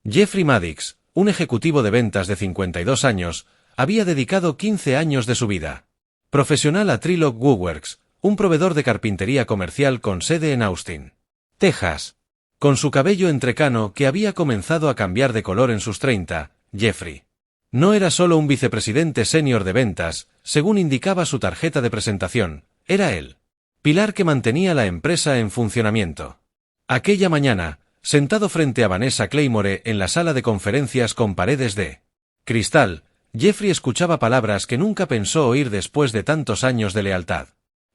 Jeffrey Maddox, un ejecutivo de ventas de 52 años, había dedicado 15 años de su vida profesional a Trilog Woodworks, un proveedor de carpintería comercial con sede en Austin, Texas. Con su cabello entrecano que había comenzado a cambiar de color en sus 30, Jeffrey no era solo un vicepresidente senior de ventas, según indicaba su tarjeta de presentación, era el pilar que mantenía la empresa en funcionamiento. Aquella mañana, sentado frente a Vanessa Claymore en la sala de conferencias con paredes de cristal, Jeffrey escuchaba palabras que nunca pensó oír después de tantos años de lealtad.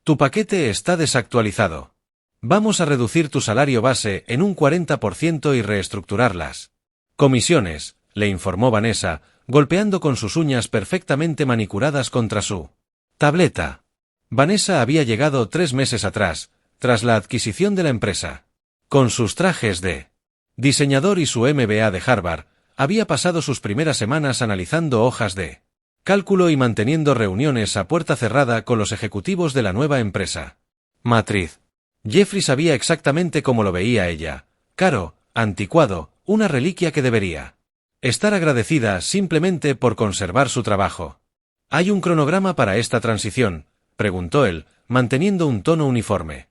Tu paquete está desactualizado. Vamos a reducir tu salario base en un 40% y reestructurar las comisiones, le informó Vanessa, golpeando con sus uñas perfectamente manicuradas contra su tableta. Vanessa había llegado 3 meses atrás, tras la adquisición de la empresa. Con sus trajes de diseñador y su MBA de Harvard, había pasado sus primeras semanas analizando hojas de cálculo y manteniendo reuniones a puerta cerrada con los ejecutivos de la nueva empresa matriz. Jeffrey sabía exactamente cómo lo veía ella: caro, anticuado, una reliquia que debería estar agradecida simplemente por conservar su trabajo. ¿Hay un cronograma para esta transición?, preguntó él, manteniendo un tono uniforme.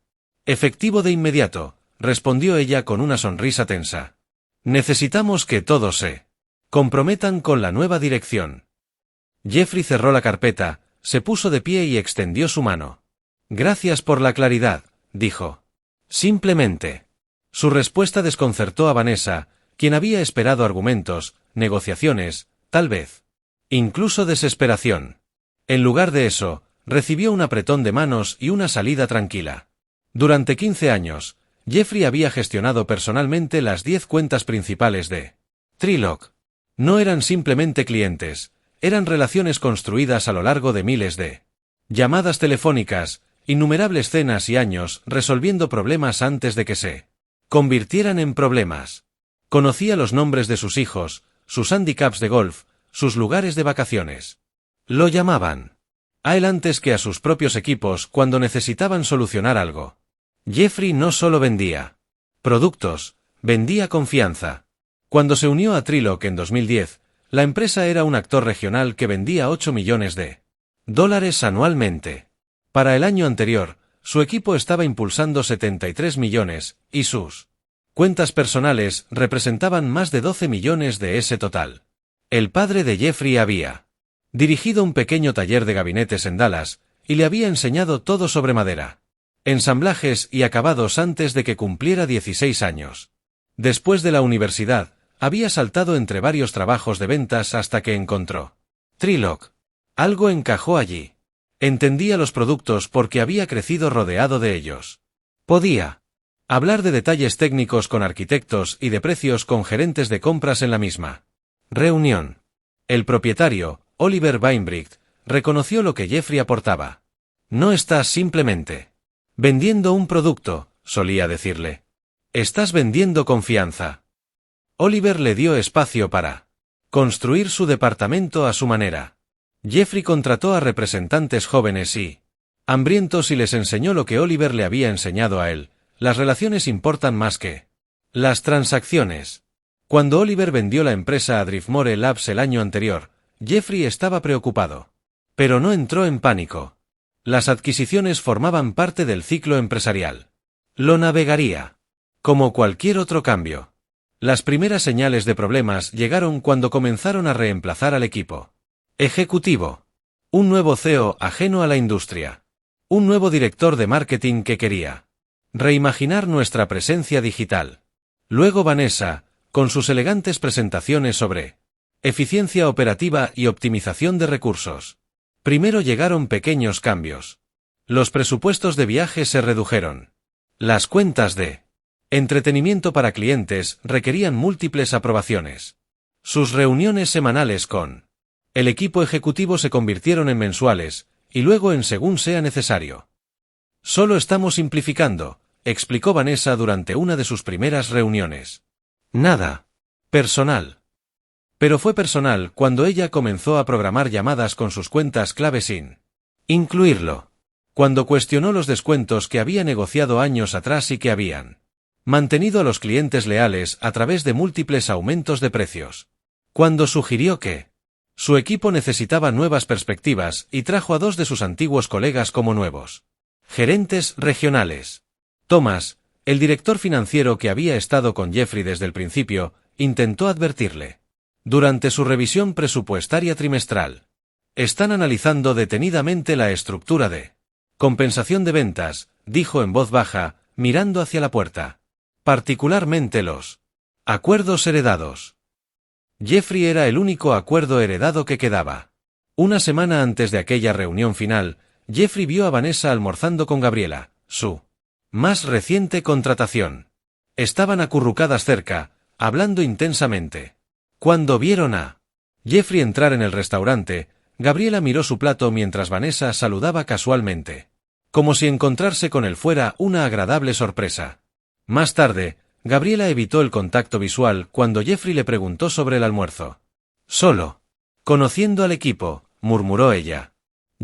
Efectivo de inmediato, respondió ella con una sonrisa tensa. Necesitamos que todos se comprometan con la nueva dirección. Jeffrey cerró la carpeta, se puso de pie y extendió su mano. Gracias por la claridad, dijo. Simplemente. Su respuesta desconcertó a Vanessa, quien había esperado argumentos, negociaciones, tal vez incluso desesperación. En lugar de eso, recibió un apretón de manos y una salida tranquila. Durante 15 años, Jeffrey había gestionado personalmente las 10 cuentas principales de Trilog. No eran simplemente clientes, eran relaciones construidas a lo largo de miles de llamadas telefónicas, innumerables cenas y años resolviendo problemas antes de que se convirtieran en problemas. Conocía los nombres de sus hijos, sus handicaps de golf, sus lugares de vacaciones. Lo llamaban a él antes que a sus propios equipos cuando necesitaban solucionar algo. Jeffrey no solo vendía productos, vendía confianza. Cuando se unió a Trilog en 2010, la empresa era un actor regional que vendía $8 millones anualmente. Para el año anterior, su equipo estaba impulsando 73 millones, y sus cuentas personales representaban más de 12 millones de ese total. El padre de Jeffrey había dirigido un pequeño taller de gabinetes en Dallas, y le había enseñado todo sobre madera, ensamblajes y acabados antes de que cumpliera 16 años. Después de la universidad, había saltado entre varios trabajos de ventas hasta que encontró Trilog. Algo encajó allí. Entendía los productos porque había crecido rodeado de ellos. Podía hablar de detalles técnicos con arquitectos y de precios con gerentes de compras en la misma reunión. El propietario, Oliver Weinbricht, reconoció lo que Jeffrey aportaba. No estás simplemente vendiendo un producto, solía decirle. Estás vendiendo confianza. Oliver le dio espacio para construir su departamento a su manera. Jeffrey contrató a representantes jóvenes y hambrientos y les enseñó lo que Oliver le había enseñado a él: las relaciones importan más que las transacciones. Cuando Oliver vendió la empresa a Driftmore Labs el año anterior, Jeffrey estaba preocupado. Pero no entró en pánico. Las adquisiciones formaban parte del ciclo empresarial. Lo navegaría como cualquier otro cambio. Las primeras señales de problemas llegaron cuando comenzaron a reemplazar al equipo ejecutivo. Un nuevo CEO ajeno a la industria. Un nuevo director de marketing que quería reimaginar nuestra presencia digital. Luego Vanessa, con sus elegantes presentaciones sobre eficiencia operativa y optimización de recursos. Primero llegaron pequeños cambios. Los presupuestos de viaje se redujeron. Las cuentas de entretenimiento para clientes requerían múltiples aprobaciones. Sus reuniones semanales con el equipo ejecutivo se convirtieron en mensuales, y luego en según sea necesario. Solo estamos simplificando, explicó Vanessa durante una de sus primeras reuniones. Nada personal. Pero fue personal cuando ella comenzó a programar llamadas con sus cuentas clave sin incluirlo. Cuando cuestionó los descuentos que había negociado años atrás y que habían Mantenido a los clientes leales a través de múltiples aumentos de precios. Cuando sugirió que su equipo necesitaba nuevas perspectivas y trajo a 2 de sus antiguos colegas como nuevos gerentes regionales. Thomas, el director financiero que había estado con Jeffrey desde el principio, intentó advertirle. Durante su revisión presupuestaria trimestral, están analizando detenidamente la estructura de compensación de ventas, dijo en voz baja, mirando hacia la puerta. Particularmente los acuerdos heredados. Jeffrey era el único acuerdo heredado que quedaba. Una semana antes de aquella reunión final, Jeffrey vio a Vanessa almorzando con Gabriela, su más reciente contratación. Estaban acurrucadas cerca, hablando intensamente. Cuando vieron a Jeffrey entrar en el restaurante, Gabriela miró su plato mientras Vanessa saludaba casualmente. Como si encontrarse con él fuera una agradable sorpresa. Más tarde, Gabriela evitó el contacto visual cuando Jeffrey le preguntó sobre el almuerzo. Solo. Conociendo al equipo, murmuró ella.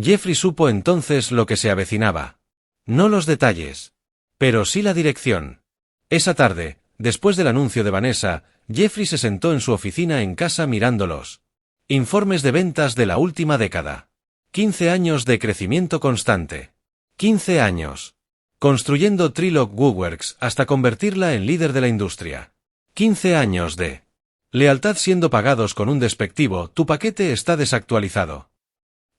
Jeffrey supo entonces lo que se avecinaba. No los detalles. Pero sí la dirección. Esa tarde, después del anuncio de Vanessa, Jeffrey se sentó en su oficina en casa mirándolos. Informes de ventas de la última década. 15 años de crecimiento constante. 15 años. Construyendo Trilog WooWorks hasta convertirla en líder de la industria. 15 años de lealtad siendo pagados con un despectivo, tu paquete está desactualizado.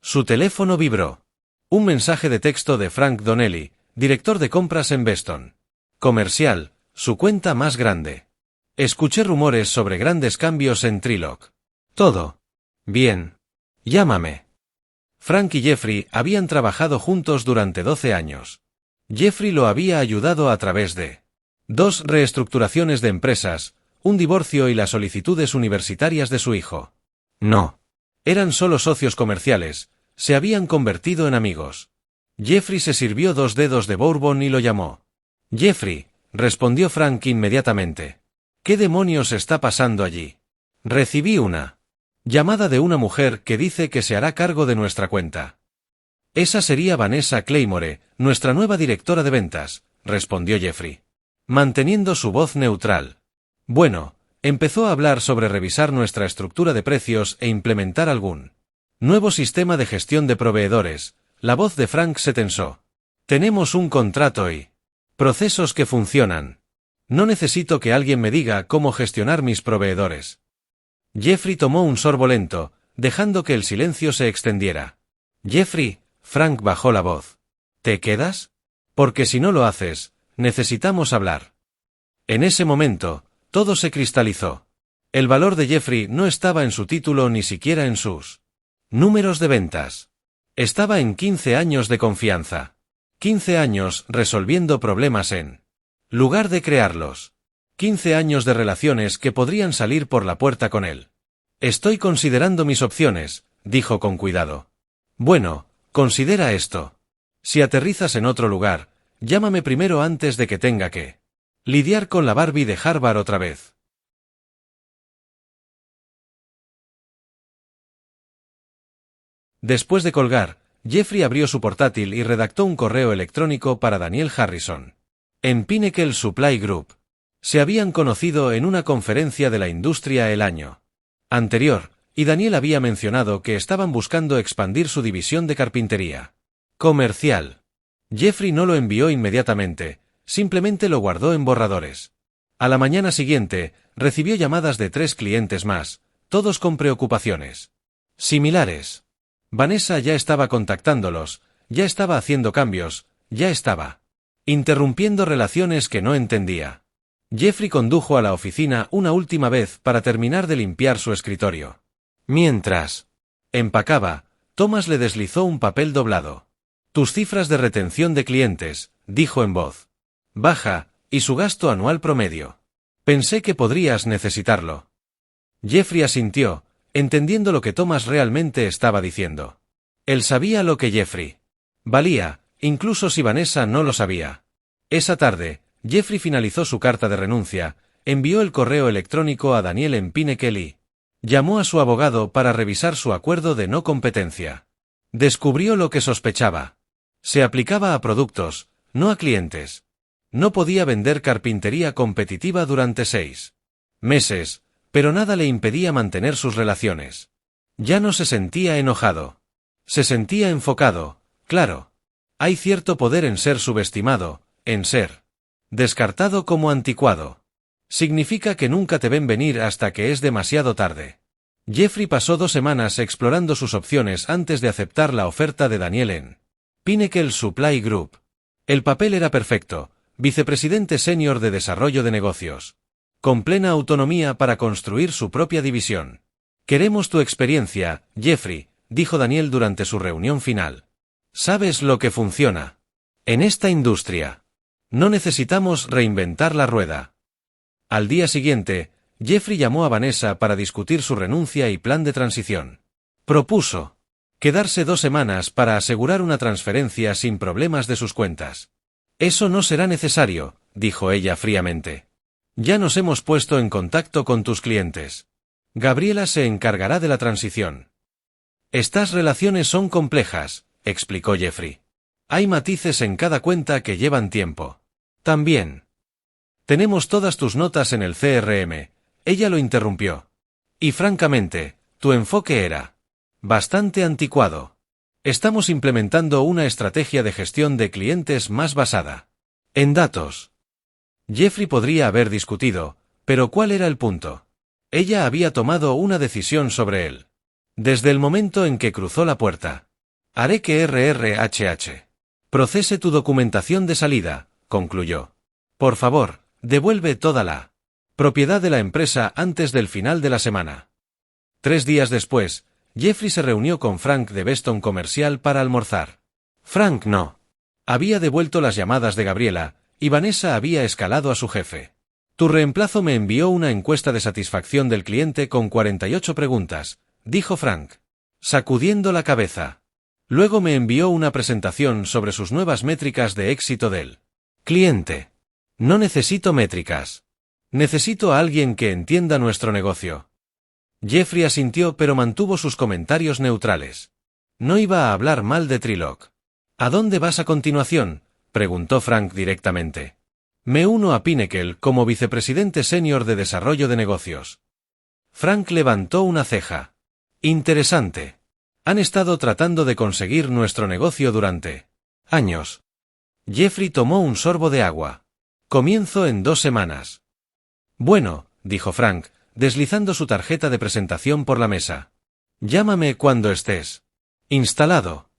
Su teléfono vibró. Un mensaje de texto de Frank Donnelly, director de compras en Beston. Comercial, su cuenta más grande. Escuché rumores sobre grandes cambios en Trilog. Todo. Bien. Llámame. Frank y Jeffrey habían trabajado juntos durante 12 años. Jeffrey lo había ayudado a través de 2 reestructuraciones de empresas, un divorcio y las solicitudes universitarias de su hijo. No. Eran solo socios comerciales, se habían convertido en amigos. Jeffrey se sirvió 2 dedos de bourbon y lo llamó. Jeffrey, respondió Frank inmediatamente. ¿Qué demonios está pasando allí? Recibí una llamada de una mujer que dice que se hará cargo de nuestra cuenta. Esa sería Vanessa Claymore, nuestra nueva directora de ventas, respondió Jeffrey, manteniendo su voz neutral. Bueno, empezó a hablar sobre revisar nuestra estructura de precios e implementar algún nuevo sistema de gestión de proveedores. La voz de Frank se tensó. Tenemos un contrato y procesos que funcionan. No necesito que alguien me diga cómo gestionar mis proveedores. Jeffrey tomó un sorbo lento, dejando que el silencio se extendiera. Jeffrey, Frank bajó la voz. ¿Te quedas? Porque si no lo haces, necesitamos hablar. En ese momento, todo se cristalizó. El valor de Jeffrey no estaba en su título ni siquiera en sus números de ventas. Estaba en 15 años de confianza. 15 años resolviendo problemas en lugar de crearlos. 15 años de relaciones que podrían salir por la puerta con él. Estoy considerando mis opciones, dijo con cuidado. Bueno, considera esto. Si aterrizas en otro lugar, llámame primero antes de que tenga que lidiar con la Barbie de Harvard otra vez. Después de colgar, Jeffrey abrió su portátil y redactó un correo electrónico para Daniel Harrison. En Pinnacle Supply Group. Se habían conocido en una conferencia de la industria el año anterior, y Daniel había mencionado que estaban buscando expandir su división de carpintería comercial. Jeffrey no lo envió inmediatamente, simplemente lo guardó en borradores. A la mañana siguiente, recibió llamadas de 3 clientes más, todos con preocupaciones similares. Vanessa ya estaba contactándolos, ya estaba haciendo cambios, ya estaba interrumpiendo relaciones que no entendía. Jeffrey condujo a la oficina una última vez para terminar de limpiar su escritorio. Mientras empacaba, Thomas le deslizó un papel doblado. Tus cifras de retención de clientes, dijo en voz baja, y su gasto anual promedio. Pensé que podrías necesitarlo. Jeffrey asintió, entendiendo lo que Thomas realmente estaba diciendo. Él sabía lo que Jeffrey valía, incluso si Vanessa no lo sabía. Esa tarde, Jeffrey finalizó su carta de renuncia, envió el correo electrónico a Daniel en Pinnacle y llamó a su abogado para revisar su acuerdo de no competencia. Descubrió lo que sospechaba. Se aplicaba a productos, no a clientes. No podía vender carpintería competitiva durante 6 meses, pero nada le impedía mantener sus relaciones. Ya no se sentía enojado. Se sentía enfocado, claro. Hay cierto poder en ser subestimado, en ser descartado como anticuado. Significa que nunca te ven venir hasta que es demasiado tarde. Jeffrey pasó 2 semanas explorando sus opciones antes de aceptar la oferta de Daniel en Pinnacle Supply Group. El papel era perfecto, vicepresidente senior de desarrollo de negocios. Con plena autonomía para construir su propia división. Queremos tu experiencia, Jeffrey, dijo Daniel durante su reunión final. ¿Sabes lo que funciona en esta industria? No necesitamos reinventar la rueda. Al día siguiente, Jeffrey llamó a Vanessa para discutir su renuncia y plan de transición. Propuso quedarse 2 semanas para asegurar una transferencia sin problemas de sus cuentas. Eso no será necesario, dijo ella fríamente. Ya nos hemos puesto en contacto con tus clientes. Gabriela se encargará de la transición. Estas relaciones son complejas, explicó Jeffrey. Hay matices en cada cuenta que llevan tiempo. También. Tenemos todas tus notas en el CRM, ella lo interrumpió. Y francamente, tu enfoque era bastante anticuado. Estamos implementando una estrategia de gestión de clientes más basada en datos. Jeffrey podría haber discutido, pero ¿cuál era el punto? Ella había tomado una decisión sobre él. Desde el momento en que cruzó la puerta. Haré que RRHH procese tu documentación de salida, concluyó. Por favor, devuelve toda la propiedad de la empresa antes del final de la semana. 3 días después, Jeffrey se reunió con Frank de Beston Comercial para almorzar. Frank no había devuelto las llamadas de Gabriela, y Vanessa había escalado a su jefe. Tu reemplazo me envió una encuesta de satisfacción del cliente con 48 preguntas, dijo Frank, sacudiendo la cabeza. Luego me envió una presentación sobre sus nuevas métricas de éxito del cliente. No necesito métricas. Necesito a alguien que entienda nuestro negocio. Jeffrey asintió pero mantuvo sus comentarios neutrales. No iba a hablar mal de Trilock. ¿A dónde vas a continuación?, preguntó Frank directamente. Me uno a Pinnacle como vicepresidente senior de desarrollo de negocios. Frank levantó una ceja. Interesante. Han estado tratando de conseguir nuestro negocio durante años. Jeffrey tomó un sorbo de agua. Comienzo en 2 semanas. Bueno, dijo Frank, deslizando su tarjeta de presentación por la mesa. Llámame cuando estés instalado.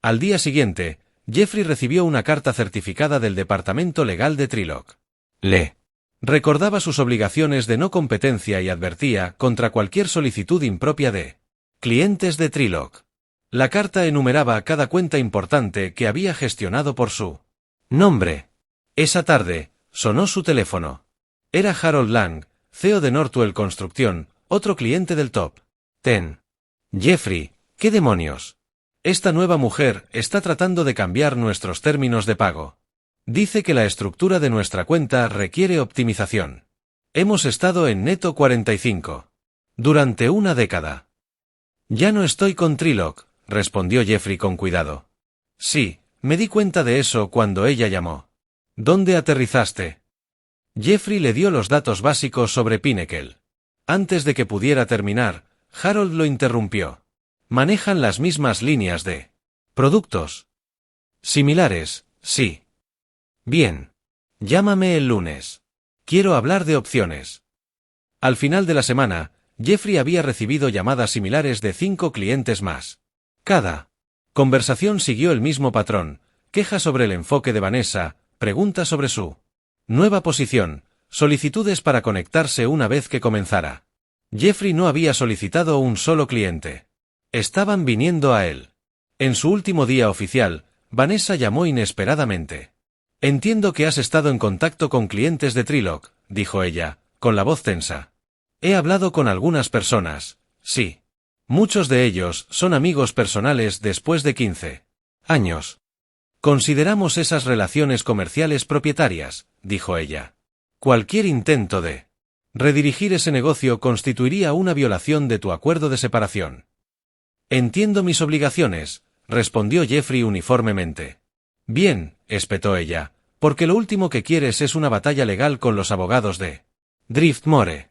Al día siguiente, Jeffrey recibió una carta certificada del departamento legal de Trilock. Le recordaba sus obligaciones de no competencia y advertía contra cualquier solicitud impropia de clientes de Trilock. La carta enumeraba cada cuenta importante que había gestionado por su nombre. Esa tarde, sonó su teléfono. Era Harold Lang, CEO de Northwell Construcción, otro cliente del top 10. Jeffrey, ¿qué demonios? Esta nueva mujer está tratando de cambiar nuestros términos de pago. Dice que la estructura de nuestra cuenta requiere optimización. Hemos estado en neto 45. Durante una década. Ya no estoy con Trilock, respondió Jeffrey con cuidado. Sí, me di cuenta de eso cuando ella llamó. ¿Dónde aterrizaste? Jeffrey le dio los datos básicos sobre Pinnacle. Antes de que pudiera terminar, Harold lo interrumpió. Manejan las mismas líneas de productos. Similares, sí. Bien. Llámame el lunes. Quiero hablar de opciones. Al final de la semana, Jeffrey había recibido llamadas similares de 5 clientes más. Cada conversación siguió el mismo patrón: queja sobre el enfoque de Vanessa, pregunta sobre su nueva posición, solicitudes para conectarse una vez que comenzara. Jeffrey no había solicitado un solo cliente. Estaban viniendo a él. En su último día oficial, Vanessa llamó inesperadamente. Entiendo que has estado en contacto con clientes de Trilock, dijo ella, con la voz tensa. He hablado con algunas personas, sí. Muchos de ellos son amigos personales después de 15 años. Consideramos esas relaciones comerciales propietarias, dijo ella. Cualquier intento de redirigir ese negocio constituiría una violación de tu acuerdo de separación. Entiendo mis obligaciones, respondió Jeffrey uniformemente. Bien, espetó ella, Porque lo último que quieres es una batalla legal con los abogados de Driftmore.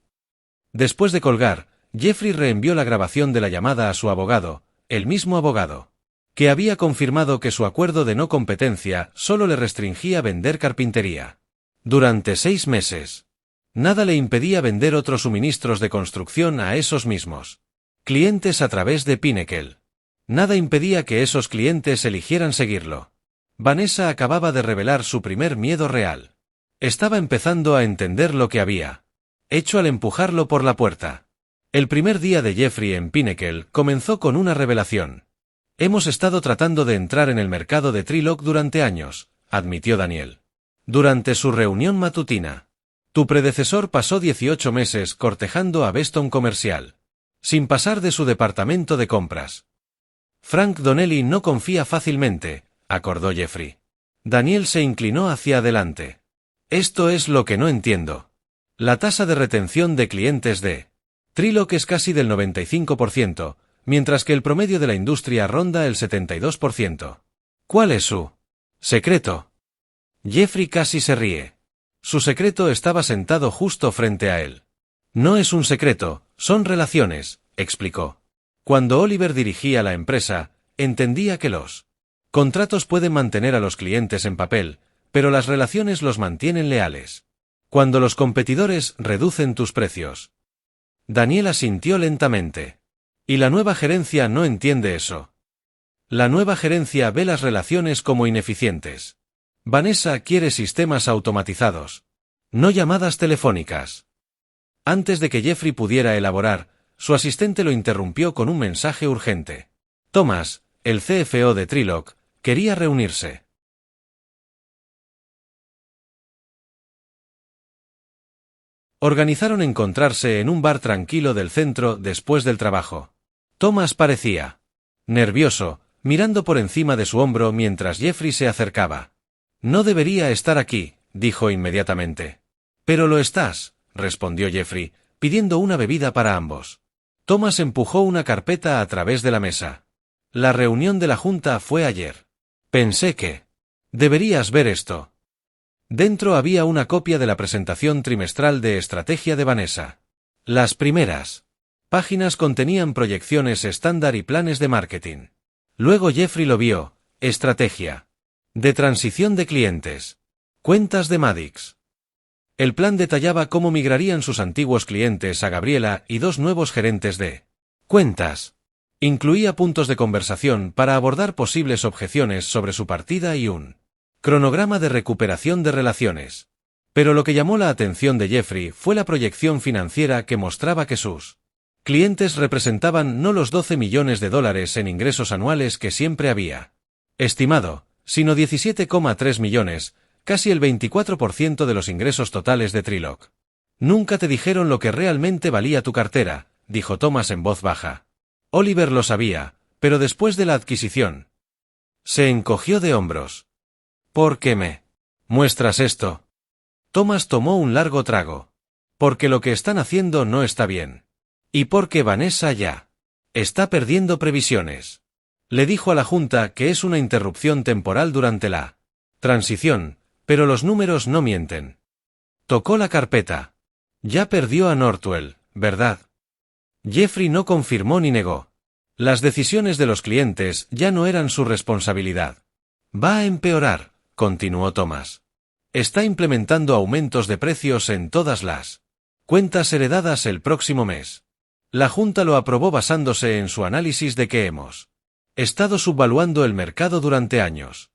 Después de colgar, Jeffrey reenvió la grabación de la llamada a su abogado, el mismo abogado, que había confirmado que su acuerdo de no competencia solo le restringía vender carpintería. Durante 6 meses. Nada le impedía vender otros suministros de construcción a esos mismos clientes a través de Pinnacle. Nada impedía que esos clientes eligieran seguirlo. Vanessa acababa de revelar su primer miedo real. Estaba empezando a entender lo que había hecho al empujarlo por la puerta. El primer día de Jeffrey en Pinnacle comenzó con una revelación. Hemos estado tratando de entrar en el mercado de Trilock durante años, admitió Daniel. Durante su reunión matutina. Tu predecesor pasó 18 meses cortejando a Beston Comercial, sin pasar de su departamento de compras. Frank Donnelly no confía fácilmente, acordó Jeffrey. Daniel se inclinó hacia adelante. Esto es lo que no entiendo. La tasa de retención de clientes de Trilock es casi del 95%, mientras que el promedio de la industria ronda el 72%. ¿Cuál es su secreto? Jeffrey casi se ríe. Su secreto estaba sentado justo frente a él. No es un secreto, son relaciones, explicó. Cuando Oliver dirigía la empresa, entendía que los contratos pueden mantener a los clientes en papel, pero las relaciones los mantienen leales. Cuando los competidores reducen tus precios. Daniel asintió lentamente. Y la nueva gerencia no entiende eso. La nueva gerencia ve las relaciones como ineficientes. Vanessa quiere sistemas automatizados, no llamadas telefónicas. Antes de que Jeffrey pudiera elaborar, su asistente lo interrumpió con un mensaje urgente. Thomas, el CFO de Trilock, quería reunirse. Organizaron encontrarse en un bar tranquilo del centro después del trabajo. Thomas parecía nervioso, mirando por encima de su hombro mientras Jeffrey se acercaba. No debería estar aquí, dijo inmediatamente. Pero lo estás, respondió Jeffrey, pidiendo una bebida para ambos. Thomas empujó una carpeta a través de la mesa. La reunión de la junta fue ayer. Pensé que deberías ver esto. Dentro había una copia de la presentación trimestral de estrategia de Vanessa. Las primeras páginas contenían proyecciones estándar y planes de marketing. Luego Jeffrey lo vio, estrategia de transición de clientes, cuentas de Maddix. El plan detallaba cómo migrarían sus antiguos clientes a Gabriela y 2 nuevos gerentes de cuentas. Incluía puntos de conversación para abordar posibles objeciones sobre su partida y un cronograma de recuperación de relaciones. Pero lo que llamó la atención de Jeffrey fue la proyección financiera que mostraba que sus clientes representaban no los $12 millones en ingresos anuales que siempre había estimado, sino 17,3 millones, casi el 24% de los ingresos totales de Trilock. Nunca te dijeron lo que realmente valía tu cartera, dijo Thomas en voz baja. Oliver lo sabía, pero después de la adquisición se encogió de hombros. ¿Por qué me muestras esto? Thomas tomó un largo trago. Porque lo que están haciendo no está bien. Y porque Vanessa ya está perdiendo previsiones. Le dijo a la junta que es una interrupción temporal durante la transición, pero los números no mienten. Tocó la carpeta. Ya perdió a Northwell, ¿verdad? Jeffrey no confirmó ni negó. Las decisiones de los clientes ya no eran su responsabilidad. Va a empeorar, continuó Thomas. Está implementando aumentos de precios en todas las cuentas heredadas el próximo mes. La Junta lo aprobó basándose en su análisis de que hemos estado subvaluando el mercado durante años.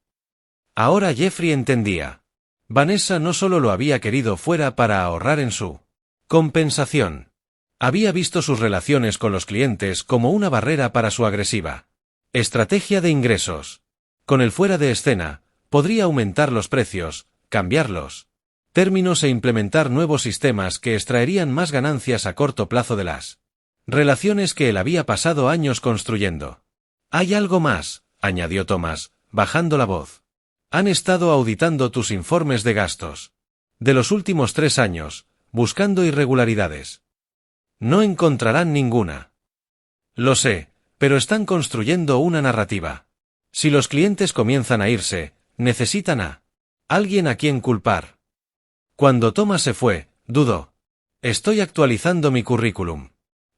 Ahora Jeffrey entendía. Vanessa no solo lo había querido fuera para ahorrar en su compensación. Había visto sus relaciones con los clientes como una barrera para su agresiva estrategia de ingresos. Con el fuera de escena, podría aumentar los precios, cambiarlos términos e implementar nuevos sistemas que extraerían más ganancias a corto plazo de las relaciones que él había pasado años construyendo. Hay algo más, añadió Thomas, bajando la voz. Han estado auditando tus informes de gastos de los últimos 3 años, buscando irregularidades. No encontrarán ninguna. Lo sé, pero están construyendo una narrativa. Si los clientes comienzan a irse, necesitan a Alguien a quien culpar. Cuando Thomas se fue, dudó. Estoy actualizando mi currículum.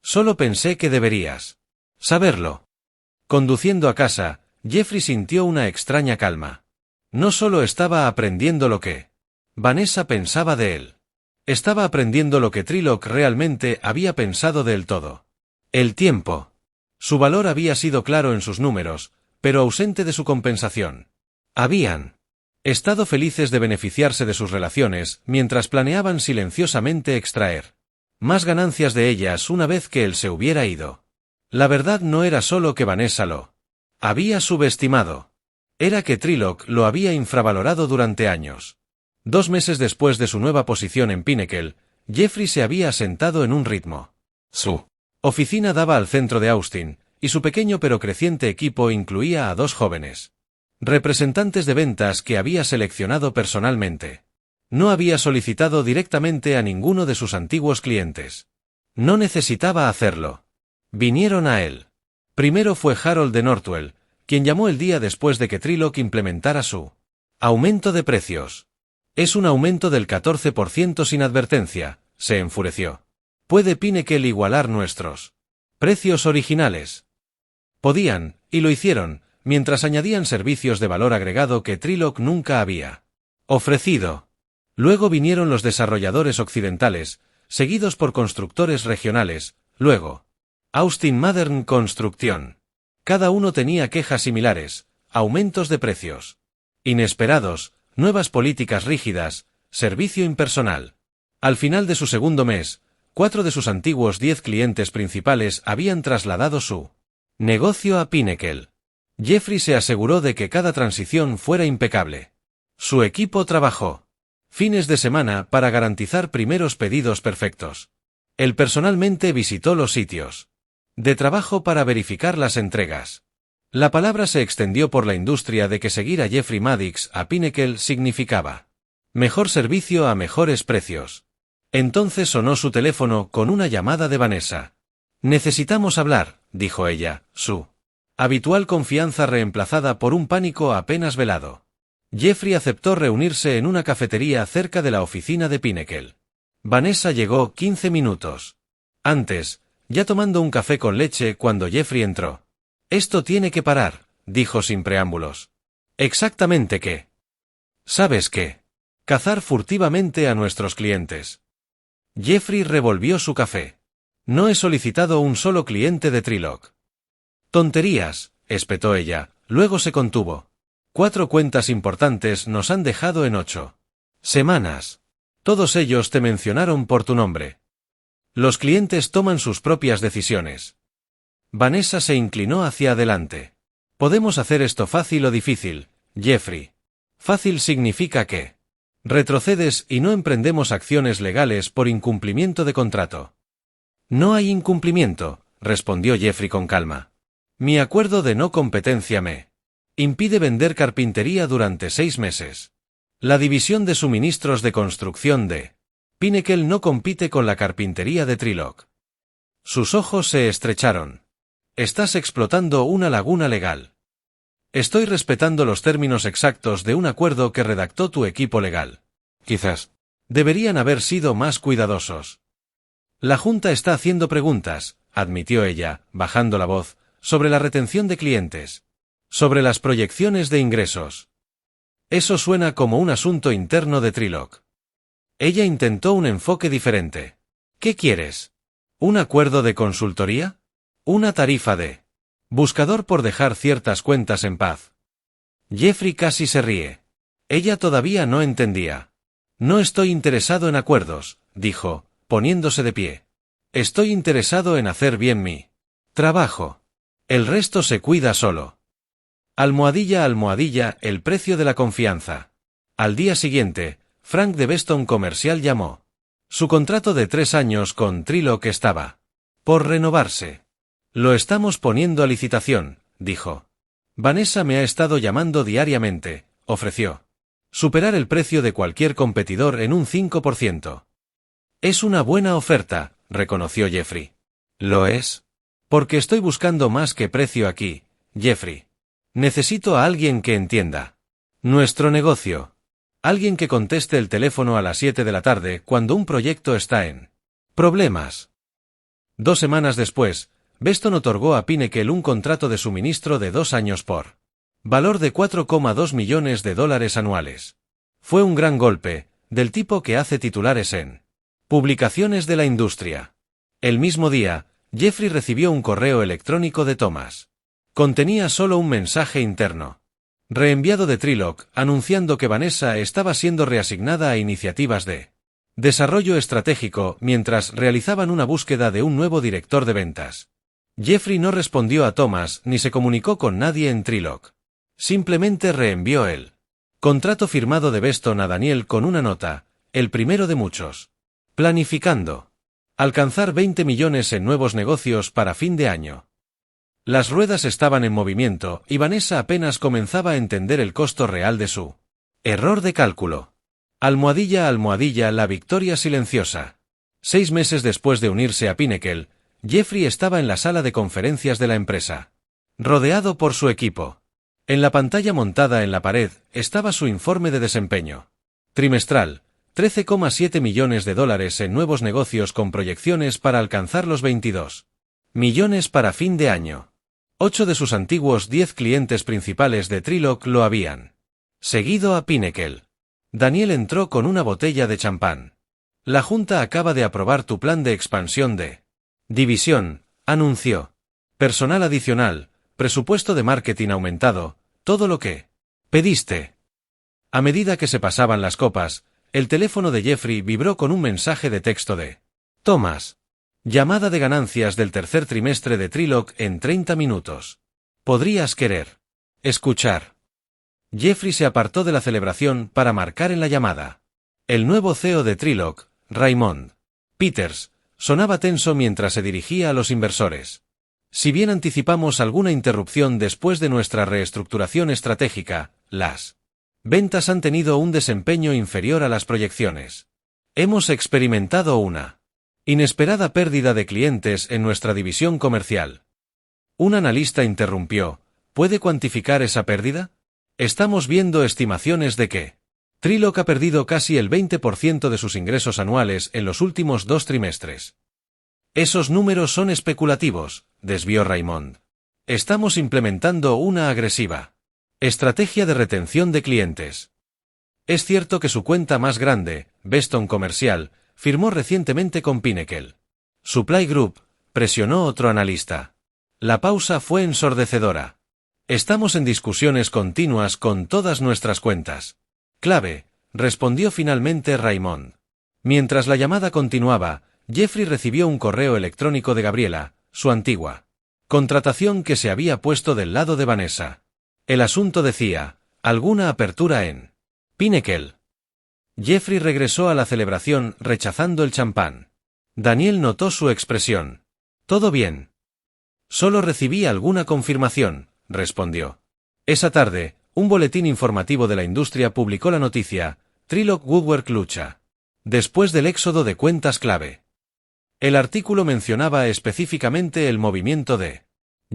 Solo pensé que deberías saberlo. Conduciendo a casa, Jeffrey sintió una extraña calma. No solo estaba aprendiendo lo que Vanessa pensaba de él. Estaba aprendiendo lo que Trilok realmente había pensado del todo. El tiempo. Su valor había sido claro en sus números, pero ausente de su compensación. Habían estado felices de beneficiarse de sus relaciones, mientras planeaban silenciosamente extraer más ganancias de ellas una vez que él se hubiera ido. La verdad no era solo que Vanessa lo había subestimado. Era que Trilok lo había infravalorado durante años. 2 meses después de su nueva posición en Pinnacle, Jeffrey se había asentado en un ritmo. Su oficina daba al centro de Austin, y su pequeño pero creciente equipo incluía a 2 jóvenes representantes de ventas que había seleccionado personalmente. No había solicitado directamente a ninguno de sus antiguos clientes. No necesitaba hacerlo. Vinieron a él. Primero fue Harold de Northwell, quien llamó el día después de que Trilok implementara su aumento de precios. Es un aumento del 14% sin advertencia, se enfureció. ¿Puede Pinnacle igualar nuestros precios originales? Podían, y lo hicieron, mientras añadían servicios de valor agregado que Trilok nunca había ofrecido. Luego vinieron los desarrolladores occidentales, seguidos por constructores regionales, luego Austin Modern Construction. Cada uno tenía quejas similares, aumentos de precios inesperados, nuevas políticas rígidas, servicio impersonal. Al final de su segundo mes, 4 de sus antiguos 10 clientes principales habían trasladado su negocio a Pinnacle. Jeffrey se aseguró de que cada transición fuera impecable. Su equipo trabajó fines de semana para garantizar primeros pedidos perfectos. Él personalmente visitó los sitios de trabajo para verificar las entregas. La palabra se extendió por la industria de que seguir a Jeffrey Maddox a Pinnacle significaba mejor servicio a mejores precios. Entonces sonó su teléfono con una llamada de Vanessa. Necesitamos hablar, dijo ella, su habitual confianza reemplazada por un pánico apenas velado. Jeffrey aceptó reunirse en una cafetería cerca de la oficina de Pinnacle. Vanessa llegó 15 minutos antes, ya tomando un café con leche cuando Jeffrey entró. Esto tiene que parar, dijo sin preámbulos. ¿Exactamente qué? ¿Sabes qué? Cazar furtivamente a nuestros clientes. Jeffrey revolvió su café. No he solicitado un solo cliente de Trilok. Tonterías, espetó ella, luego se contuvo. 4 cuentas importantes nos han dejado en 8 semanas. Todos ellos te mencionaron por tu nombre. Los clientes toman sus propias decisiones. Vanessa se inclinó hacia adelante. Podemos hacer esto fácil o difícil, Jeffrey. Fácil significa que retrocedes y no emprendemos acciones legales por incumplimiento de contrato. No hay incumplimiento, respondió Jeffrey con calma. Mi acuerdo de no competencia me impide vender carpintería durante 6 meses. La división de suministros de construcción de Pinnacle no compite con la carpintería de Trilok. Sus ojos se estrecharon. Estás explotando una laguna legal. Estoy respetando los términos exactos de un acuerdo que redactó tu equipo legal. Quizás deberían haber sido más cuidadosos. La Junta está haciendo preguntas, admitió ella, bajando la voz, sobre la retención de clientes. Sobre las proyecciones de ingresos. Eso suena como un asunto interno de Trilok. Ella intentó un enfoque diferente. ¿Qué quieres? ¿Un acuerdo de consultoría? ¿Una tarifa de buscador por dejar ciertas cuentas en paz? Jeffrey casi se ríe. Ella todavía no entendía. No estoy interesado en acuerdos, dijo, poniéndose de pie. Estoy interesado en hacer bien mi trabajo. El resto se cuida solo. Almohadilla, almohadilla, el precio de la confianza. Al día siguiente, Frank de Beston Comercial llamó. Su contrato de 3 años con Trilok estaba por renovarse. Lo estamos poniendo a licitación, dijo. Vanessa me ha estado llamando diariamente, ofreció. Superar el precio de cualquier competidor en un 5%. Es una buena oferta, reconoció Jeffrey. ¿Lo es? Porque estoy buscando más que precio aquí, Jeffrey. Necesito a alguien que entienda nuestro negocio. Alguien que conteste el teléfono a las 7 de la tarde cuando un proyecto está en problemas. 2 semanas después, Beston otorgó a Pinnacle un contrato de suministro de 2 años por valor de $4,2 millones anuales. Fue un gran golpe, del tipo que hace titulares en publicaciones de la industria. El mismo día, Jeffrey recibió un correo electrónico de Thomas. Contenía solo un mensaje interno, reenviado de Trilog, anunciando que Vanessa estaba siendo reasignada a iniciativas de desarrollo estratégico mientras realizaban una búsqueda de un nuevo director de ventas. Jeffrey no respondió a Thomas ni se comunicó con nadie en Trilog. Simplemente reenvió el contrato firmado de Beston a Daniel con una nota, el primero de muchos. Planificando alcanzar 20 millones en nuevos negocios para fin de año. Las ruedas estaban en movimiento y Vanessa apenas comenzaba a entender el costo real de su error de cálculo. Almohadilla, la victoria silenciosa. 6 meses después de unirse a Pinnacle, Jeffrey estaba en la sala de conferencias de la empresa, rodeado por su equipo. En la pantalla montada en la pared estaba su informe de desempeño trimestral, $13,7 millones en nuevos negocios con proyecciones para alcanzar los 22 millones para fin de año. 8 de sus antiguos 10 clientes principales de Trilog lo habían seguido a Pinnacle. Daniel entró con una botella de champán. La junta acaba de aprobar tu plan de expansión de división, anunció. Personal adicional, presupuesto de marketing aumentado, todo lo que pediste. A medida que se pasaban las copas, el teléfono de Jeffrey vibró con un mensaje de texto de Thomas. Llamada de ganancias del tercer trimestre de Trilog en 30 minutos. ¿Podrías querer escuchar? Jeffrey se apartó de la celebración para marcar en la llamada. El nuevo CEO de Trilog, Raymond Peters, sonaba tenso mientras se dirigía a los inversores. Si bien anticipamos alguna interrupción después de nuestra reestructuración estratégica, las ventas han tenido un desempeño inferior a las proyecciones. Hemos experimentado una inesperada pérdida de clientes en nuestra división comercial. Un analista interrumpió. ¿Puede cuantificar esa pérdida? Estamos viendo estimaciones de que Trilog ha perdido casi el 20% de sus ingresos anuales en los últimos 2 trimestres. Esos números son especulativos, desvió Raymond. Estamos implementando una agresiva estrategia de retención de clientes. Es cierto que su cuenta más grande, Beston Comercial, firmó recientemente con Pinnacle Supply Group, presionó otro analista. La pausa fue ensordecedora. Estamos en discusiones continuas con todas nuestras cuentas. Clave, respondió finalmente Raymond. Mientras la llamada continuaba, Jeffrey recibió un correo electrónico de Gabriela, su antigua contratación que se había puesto del lado de Vanessa. El asunto decía, ¿alguna apertura en Pinnacle? Jeffrey regresó a la celebración rechazando el champán. Daniel notó su expresión. ¿Todo bien? Solo recibí alguna confirmación, respondió. Esa tarde, un boletín informativo de la industria publicó la noticia, Trilog Woodwork lucha después del éxodo de cuentas clave. El artículo mencionaba específicamente el movimiento de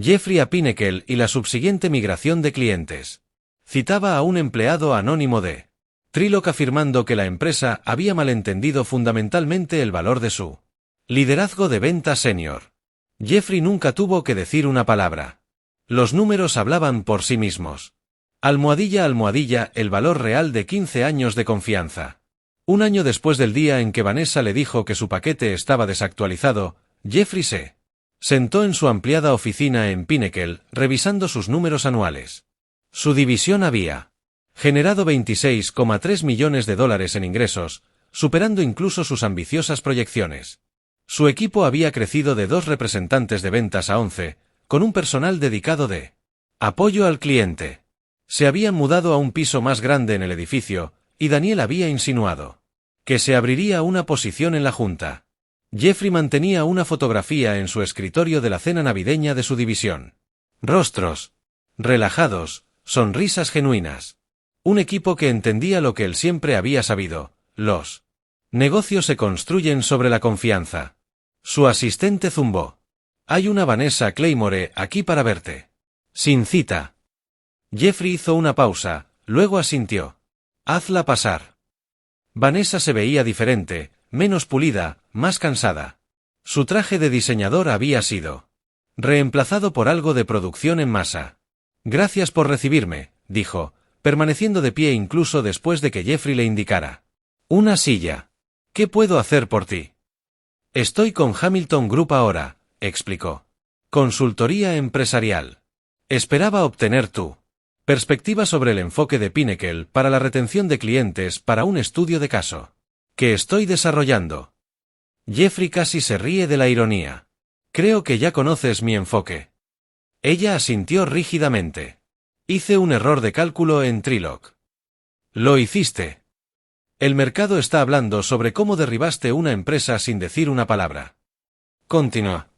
Jeffrey a Pinnacle y la subsiguiente migración de clientes. Citaba a un empleado anónimo de Trilog afirmando que la empresa había malentendido fundamentalmente el valor de su liderazgo de venta senior. Jeffrey nunca tuvo que decir una palabra. Los números hablaban por sí mismos. Almohadilla, el valor real de 15 años de confianza. Un año después del día en que Vanessa le dijo que su paquete estaba desactualizado, Jeffrey se sentó en su ampliada oficina en Pinnacle, revisando sus números anuales. Su división había generado $26,3 millones en ingresos, superando incluso sus ambiciosas proyecciones. Su equipo había crecido de 2 representantes de ventas a 11, con un personal dedicado de apoyo al cliente. Se habían mudado a un piso más grande en el edificio, y Daniel había insinuado que se abriría una posición en la junta. Jeffrey mantenía una fotografía en su escritorio de la cena navideña de su división. Rostros relajados, sonrisas genuinas. Un equipo que entendía lo que él siempre había sabido: los negocios se construyen sobre la confianza. Su asistente zumbó. Hay una Vanessa Claymore aquí para verte. Sin cita. Jeffrey hizo una pausa, luego asintió. Hazla pasar. Vanessa se veía diferente, menos pulida, más cansada. Su traje de diseñador había sido reemplazado por algo de producción en masa. Gracias por recibirme, dijo, permaneciendo de pie incluso después de que Jeffrey le indicara una silla. ¿Qué puedo hacer por ti? Estoy con Hamilton Group ahora, explicó. Consultoría empresarial. Esperaba obtener tu perspectiva sobre el enfoque de Pinnacle para la retención de clientes para un estudio de caso que estoy desarrollando. Jeffrey casi se ríe de la ironía. Creo que ya conoces mi enfoque. Ella asintió rígidamente. Hice un error de cálculo en Trilog. Lo hiciste. El mercado está hablando sobre cómo derribaste una empresa sin decir una palabra. Continúa.